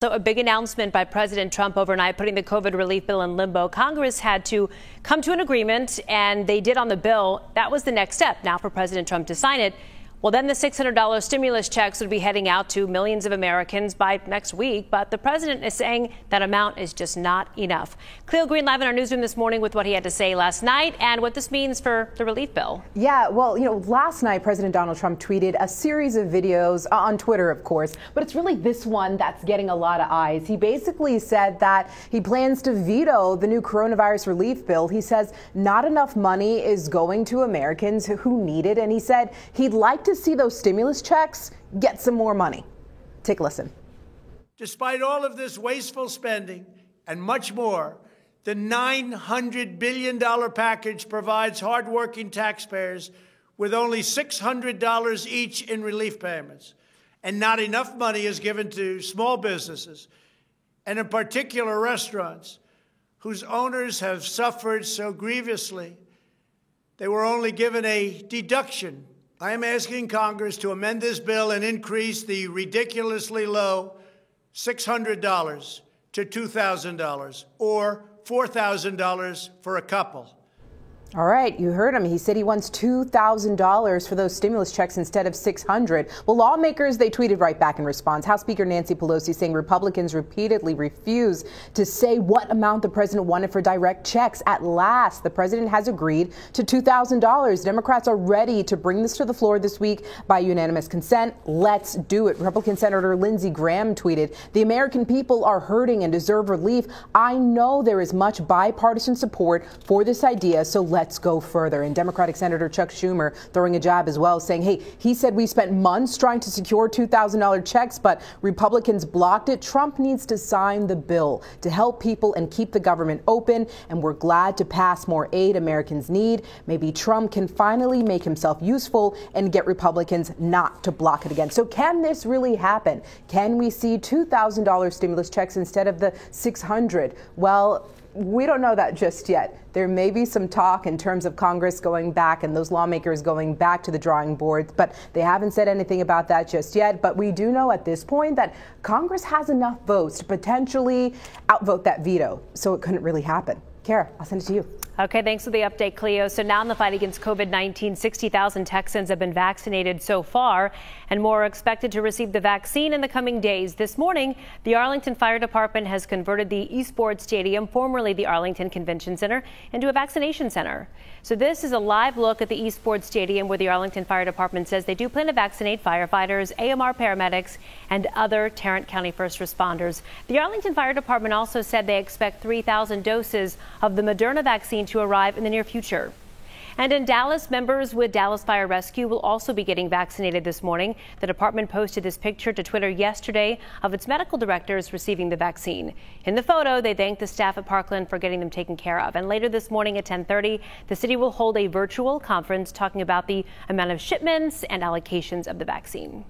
So a big announcement by President Trump overnight, putting the COVID relief bill in limbo. Congress had to come to an agreement, and they did on the bill. That was the next step now for President Trump to sign it. Well, then the $600 stimulus checks would be heading out to millions of Americans by next week. But the president is saying that amount is just not enough. Cleo Green live in our newsroom this morning with what he had to say last night and what this means for the relief bill. Yeah, well, last night, President Donald Trump tweeted a series of videos on Twitter, of course. But it's really this one that's getting a lot of eyes. He basically said that he plans to veto the new coronavirus relief bill. He says not enough money is going to Americans who need it. And he said he'd like to see those stimulus checks get some more money. Take a listen. Despite all of this wasteful spending and much more, the $900 billion package provides hardworking taxpayers with only $600 each in relief payments. And not enough money is given to small businesses, and in particular restaurants, whose owners have suffered so grievously. They were only given a deduction. I am asking Congress to amend this bill and increase the ridiculously low $600 to $2,000 or $4,000 for a couple. All right, you heard him. He said he wants $2,000 for those stimulus checks instead of $600. Well, lawmakers, they tweeted right back in response. House Speaker Nancy Pelosi saying Republicans repeatedly refuse to say what amount the president wanted for direct checks. At last, the president has agreed to $2,000. Democrats are ready to bring this to the floor this week by unanimous consent. Let's do it. Republican Senator Lindsey Graham tweeted, "The American people are hurting and deserve relief. I know there is much bipartisan support for this idea, so let's go further." And Democratic Senator Chuck Schumer throwing a jab as well, saying, hey, he said we spent months trying to secure $2,000 checks, but Republicans blocked it. Trump needs to sign the bill to help people and keep the government open. And we're glad to pass more aid Americans need. Maybe Trump can finally make himself useful and get Republicans not to block it again. So can this really happen? Can we see $2,000 stimulus checks instead of the $600? Well, we don't know that just yet. There may be some talk in terms of Congress going back and those lawmakers going back to the drawing board, but they haven't said anything about that just yet. But we do know at this point that Congress has enough votes to potentially outvote that veto, so it couldn't really happen. Kara, I'll send it to you. Okay, thanks for the update, Cleo. So now in the fight against COVID-19, 60,000 Texans have been vaccinated so far, and more are expected to receive the vaccine in the coming days. This morning, the Arlington Fire Department has converted the eSports Stadium, formerly the Arlington Convention Center, into a vaccination center. So this is a live look at the eSports Stadium, where the Arlington Fire Department says they do plan to vaccinate firefighters, AMR paramedics, and other Tarrant County first responders. The Arlington Fire Department also said they expect 3,000 doses of the Moderna vaccine to arrive in the near future. And in Dallas, members with Dallas Fire Rescue will also be getting vaccinated this morning. The department posted this picture to Twitter yesterday of its medical directors receiving the vaccine. In the photo, they thanked the staff at Parkland for getting them taken care of. And later this morning at 10:30, the city will hold a virtual conference talking about the amount of shipments and allocations of the vaccine.